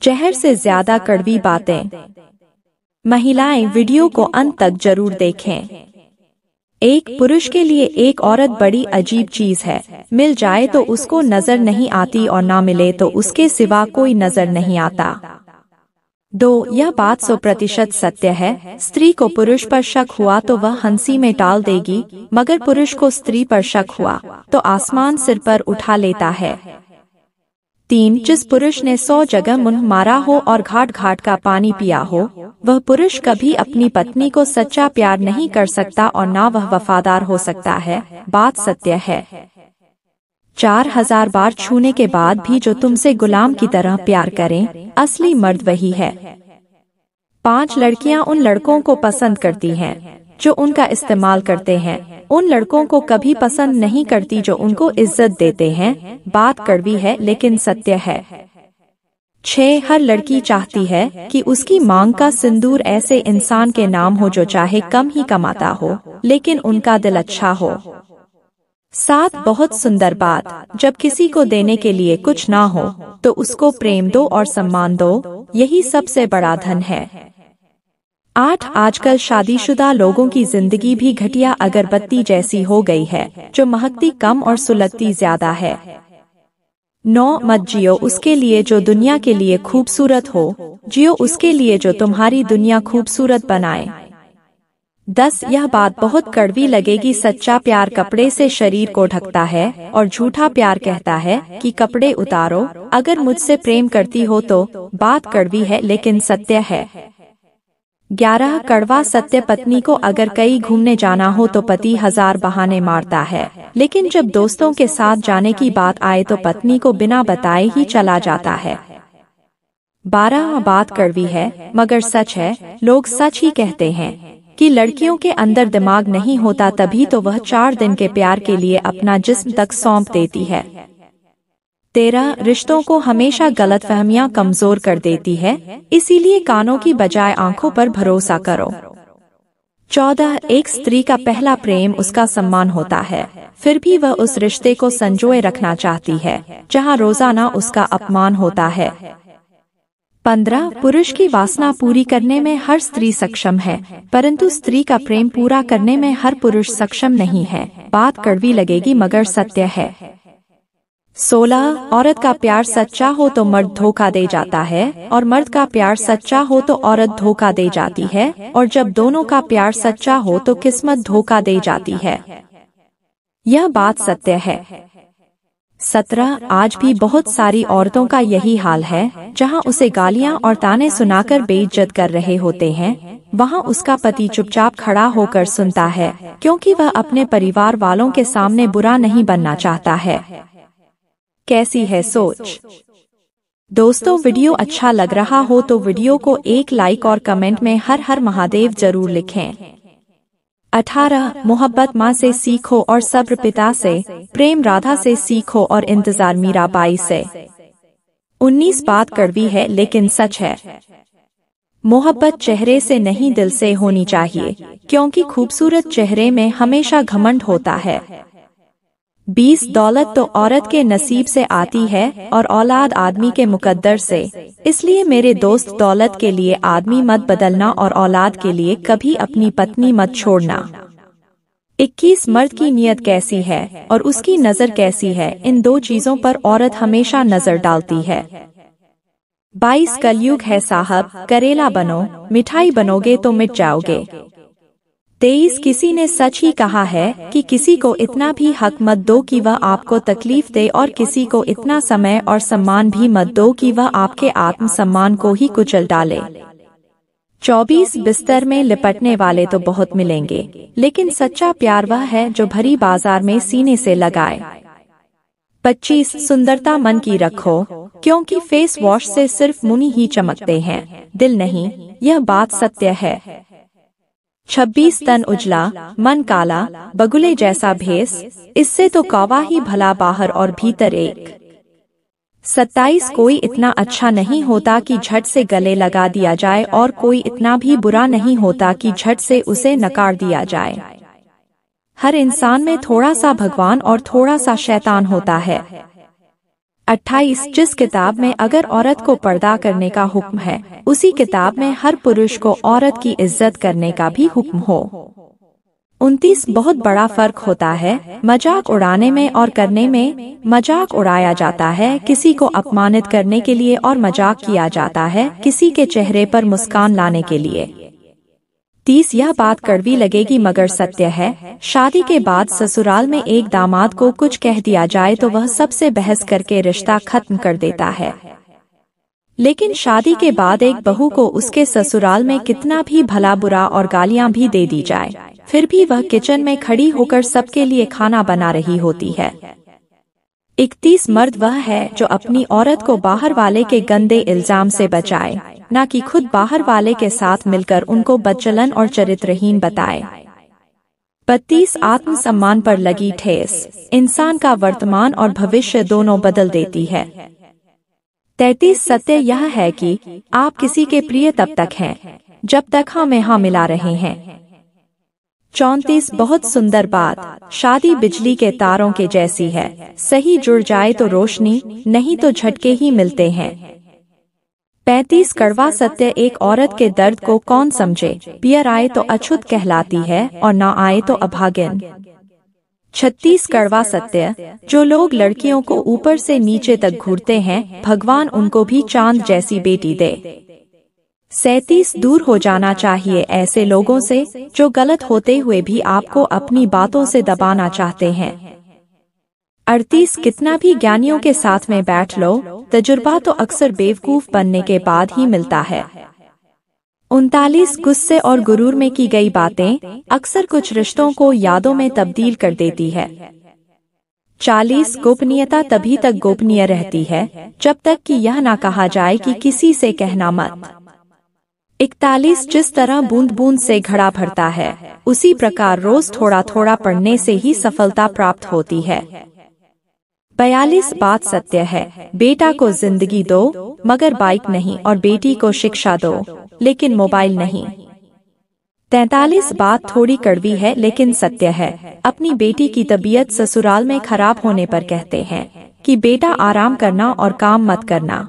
जहर से ज्यादा कड़वी बातें। महिलाएं वीडियो को अंत तक जरूर देखें। एक पुरुष के लिए एक औरत बड़ी अजीब चीज है। मिल जाए तो उसको नजर नहीं आती और ना मिले तो उसके सिवा कोई नजर नहीं आता। 2. यह बात 100% सत्य है। स्त्री को पुरुष पर शक हुआ तो वह हंसी में टाल देगी, मगर पुरुष को स्त्री पर शक हुआ तो आसमान सिर पर उठा लेता है। 3. जिस पुरुष ने 100 जगह मुंह मारा हो और घाट घाट का पानी पिया हो, वह पुरुष कभी अपनी पत्नी को सच्चा प्यार नहीं कर सकता और ना वह वफादार हो सकता है। बात सत्य है। 4000 बार छूने के बाद भी जो तुमसे गुलाम की तरह प्यार करें, असली मर्द वही है। 5 लड़कियां उन लड़कों को पसंद करती हैं जो उनका इस्तेमाल करते हैं। उन लड़कों को कभी पसंद नहीं करती जो उनको इज्जत देते हैं। बात कड़वी है लेकिन सत्य है। 6. हर लड़की चाहती है कि उसकी मांग का सिंदूर ऐसे इंसान के नाम हो जो चाहे कम ही कमाता हो, लेकिन उनका दिल अच्छा हो। 7. बहुत सुंदर बात, जब किसी को देने के लिए कुछ ना हो तो उसको प्रेम दो और सम्मान दो, यही सबसे बड़ा धन है। 8. आजकल शादीशुदा लोगों की जिंदगी भी घटिया अगरबत्ती जैसी हो गई है, जो महकती कम और सुलगती ज्यादा है। 9. मत जियो उसके लिए जो दुनिया के लिए खूबसूरत हो, जियो उसके लिए जो तुम्हारी दुनिया खूबसूरत बनाए। 10. यह बात बहुत कड़वी लगेगी, सच्चा प्यार कपड़े से शरीर को ढकता है और झूठा प्यार कहता है कि कपड़े उतारो अगर मुझसे प्रेम करती हो तो। बात कड़वी है लेकिन सत्य है। 11. कड़वा सत्य, पत्नी को अगर कहीं घूमने जाना हो तो पति 1000 बहाने मारता है, लेकिन जब दोस्तों के साथ जाने की बात आए तो पत्नी को बिना बताए ही चला जाता है। 12. बात कड़वी है मगर सच है। लोग सच ही कहते हैं कि लड़कियों के अंदर दिमाग नहीं होता, तभी तो वह 4 दिन के प्यार के लिए अपना जिस्म तक सौंप देती है। 13. रिश्तों को हमेशा गलतफहमियां कमजोर कर देती है, इसीलिए कानों की बजाय आंखों पर भरोसा करो। 14. एक स्त्री का पहला प्रेम उसका सम्मान होता है, फिर भी वह उस रिश्ते को संजोए रखना चाहती है जहां रोजाना उसका अपमान होता है। 15. पुरुष की वासना पूरी करने में हर स्त्री सक्षम है, परंतु स्त्री का प्रेम पूरा करने में हर पुरुष सक्षम नहीं है। बात कड़वी लगेगी मगर सत्य है। 16. औरत का प्यार सच्चा हो तो मर्द धोखा दे जाता है और मर्द का प्यार सच्चा हो तो औरत धोखा दे जाती है, और जब दोनों का प्यार सच्चा हो तो किस्मत धोखा दे जाती है। यह बात सत्य है। 17. आज भी बहुत सारी औरतों का यही हाल है, जहां उसे गालियां और ताने सुनाकर बेइज्जत कर रहे होते हैं, वहां उसका पति चुपचाप खड़ा होकर सुनता है, क्योंकि वह अपने परिवार वालों के सामने बुरा नहीं बनना चाहता है। कैसी है सोच? दोस्तों, वीडियो अच्छा लग रहा हो तो वीडियो को एक लाइक और कमेंट में हर हर महादेव जरूर लिखें। 18. मोहब्बत माँ से सीखो और सब्र पिता से, प्रेम राधा से सीखो और इंतजार मीराबाई से। 19. बात कड़वी है लेकिन सच है। मोहब्बत चेहरे से नहीं दिल से होनी चाहिए, क्योंकि खूबसूरत चेहरे में हमेशा घमंड होता है। 20. दौलत तो औरत के नसीब से आती है और औलाद आदमी के मुकद्दर से, इसलिए मेरे दोस्त दौलत के लिए आदमी मत बदलना और औलाद के लिए कभी अपनी पत्नी मत छोड़ना। 21. मर्द की नीयत कैसी है और उसकी नजर कैसी है, इन 2 चीजों पर औरत हमेशा नजर डालती है। 22. कलयुग है साहब, करेला बनो, मिठाई बनोगे तो मिट जाओगे। 23. किसी ने सच ही कहा है कि किसी को इतना भी हक मत दो कि वह आपको तकलीफ दे, और किसी को इतना समय और सम्मान भी मत दो कि वह आपके आत्मसम्मान को ही कुचल डाले। 24. बिस्तर में लिपटने वाले तो बहुत मिलेंगे, लेकिन सच्चा प्यार वह है जो भरी बाजार में सीने से लगाए। 25. सुंदरता मन की रखो, क्योंकि फेस वॉश से सिर्फ मुंह ही चमकते हैं, दिल नहीं। यह बात सत्य है। 26. तन उजला मन काला, बगुले जैसा भेस, इससे तो कौवा ही भला बाहर और भीतर एक। 27. कोई इतना अच्छा नहीं होता कि झट से गले लगा दिया जाए, और कोई इतना भी बुरा नहीं होता कि झट से उसे नकार दिया जाए। हर इंसान में थोड़ा सा भगवान और थोड़ा सा शैतान होता है। 28 जिस किताब में अगर औरत को पर्दा करने का हुक्म है, उसी किताब में हर पुरुष को औरत की इज्जत करने का भी हुक्म हो। 29 बहुत बड़ा फर्क होता है मजाक उड़ाने में और करने में। मजाक उड़ाया जाता है किसी को अपमानित करने के लिए और मजाक किया जाता है किसी के चेहरे पर मुस्कान लाने के लिए। 30 यह बात कड़वी लगेगी मगर सत्य है, शादी के बाद ससुराल में एक दामाद को कुछ कह दिया जाए तो वह सबसे बहस करके रिश्ता खत्म कर देता है, लेकिन शादी के बाद एक बहू को उसके ससुराल में कितना भी भला बुरा और गालियां भी दे दी जाए, फिर भी वह किचन में खड़ी होकर सबके लिए खाना बना रही होती है। 31 मर्द वह है जो अपनी औरत को बाहर वाले के गंदे इल्जाम से बचाए, न कि खुद बाहर वाले के साथ मिलकर उनको बदचलन और चरित्रहीन बताए। 32 आत्मसम्मान पर लगी ठेस इंसान का वर्तमान और भविष्य दोनों बदल देती है। 33 सत्य यह है कि आप किसी के प्रिय तब तक हैं जब तक हम यहाँ मिला रहे हैं। 34 बहुत सुंदर बात, शादी बिजली के तारों के जैसी है, सही जुड़ जाए तो रोशनी, नहीं तो झटके ही मिलते हैं। 35 कड़वा सत्य एक औरत के दर्द को कौन समझे, पियर आए तो अछूत कहलाती है और ना आए तो अभागिन। 36 कड़वा सत्य, जो लोग लड़कियों को ऊपर से नीचे तक घूरते हैं, भगवान उनको भी चांद जैसी बेटी दे। 37 दूर हो जाना चाहिए ऐसे लोगों से जो गलत होते हुए भी आपको अपनी बातों से दबाना चाहते हैं। 38 कितना भी ज्ञानियों के साथ में बैठ लो, तजुर्बा तो अक्सर बेवकूफ बनने के बाद ही मिलता है। 39 गुस्से और गुरूर में की गई बातें अक्सर कुछ रिश्तों को यादों में तब्दील कर देती है। 40 गोपनीयता तभी तक गोपनीय रहती है जब तक कि यह ना कहा जाए कि किसी से कहना मत। 41 जिस तरह बूंद बूंद से घड़ा भरता है, उसी प्रकार रोज थोड़ा थोड़ा पढ़ने से ही सफलता प्राप्त होती है। 42 बात सत्य है, बेटा को जिंदगी दो मगर बाइक नहीं और बेटी को शिक्षा दो लेकिन मोबाइल नहीं। 43 बात थोड़ी कड़वी है लेकिन सत्य है, अपनी बेटी की तबीयत ससुराल में खराब होने पर कहते हैं कि बेटा आराम करना और काम मत करना।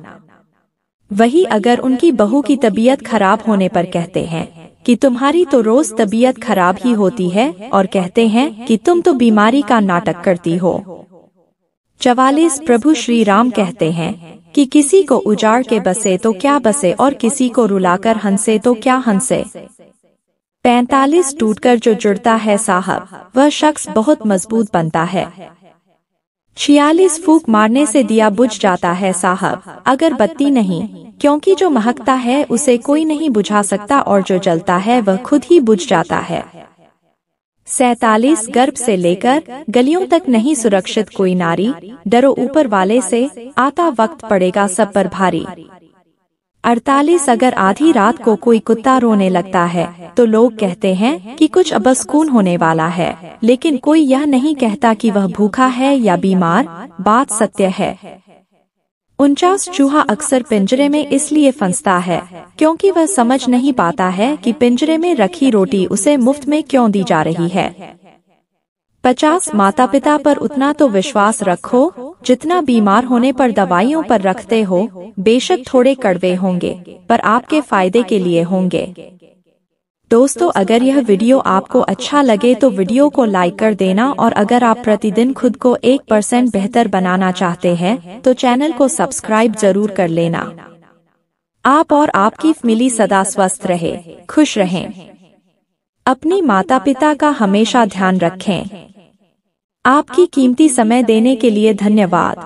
वही अगर उनकी बहू की तबीयत खराब होने पर कहते हैं कि तुम्हारी तो रोज तबीयत खराब ही होती है और कहते हैं कि तुम तो बीमारी का नाटक करती हो। 44 प्रभु श्री राम कहते हैं कि किसी को उजाड़ के बसे तो क्या बसे और किसी को रुलाकर हंसे तो क्या हंसे। 45 टूटकर जो जुड़ता है साहब, वह शख्स बहुत मजबूत बनता है। 46 फूंक मारने से दिया बुझ जाता है साहब, अगर बत्ती नहीं, क्योंकि जो महकता है उसे कोई नहीं बुझा सकता और जो जलता है वह खुद ही बुझ जाता है। 47 गर्भ से लेकर गलियों तक नहीं सुरक्षित कोई नारी, डरो ऊपर वाले से, आता वक्त पड़ेगा सब पर भारी। 48 अगर आधी रात को कोई कुत्ता रोने लगता है तो लोग कहते हैं कि कुछ अब सुकून होने वाला है, लेकिन कोई यह नहीं कहता कि वह भूखा है या बीमार, बात सत्य है। 49 चूहा अक्सर पिंजरे में इसलिए फंसता है क्योंकि वह समझ नहीं पाता है कि पिंजरे में रखी रोटी उसे मुफ्त में क्यों दी जा रही है। 50 माता पिता पर उतना तो विश्वास रखो जितना बीमार होने पर दवाइयों पर रखते हो, बेशक थोड़े कड़वे होंगे पर आपके फायदे के लिए होंगे। दोस्तों, अगर यह वीडियो आपको अच्छा लगे तो वीडियो को लाइक कर देना और अगर आप प्रतिदिन खुद को 1% बेहतर बनाना चाहते हैं तो चैनल को सब्सक्राइब जरूर कर लेना। आप और आपकी फैमिली सदा स्वस्थ रहे, खुश रहें। अपनी माता पिता का हमेशा ध्यान रखें। आपकी कीमती समय देने के लिए धन्यवाद।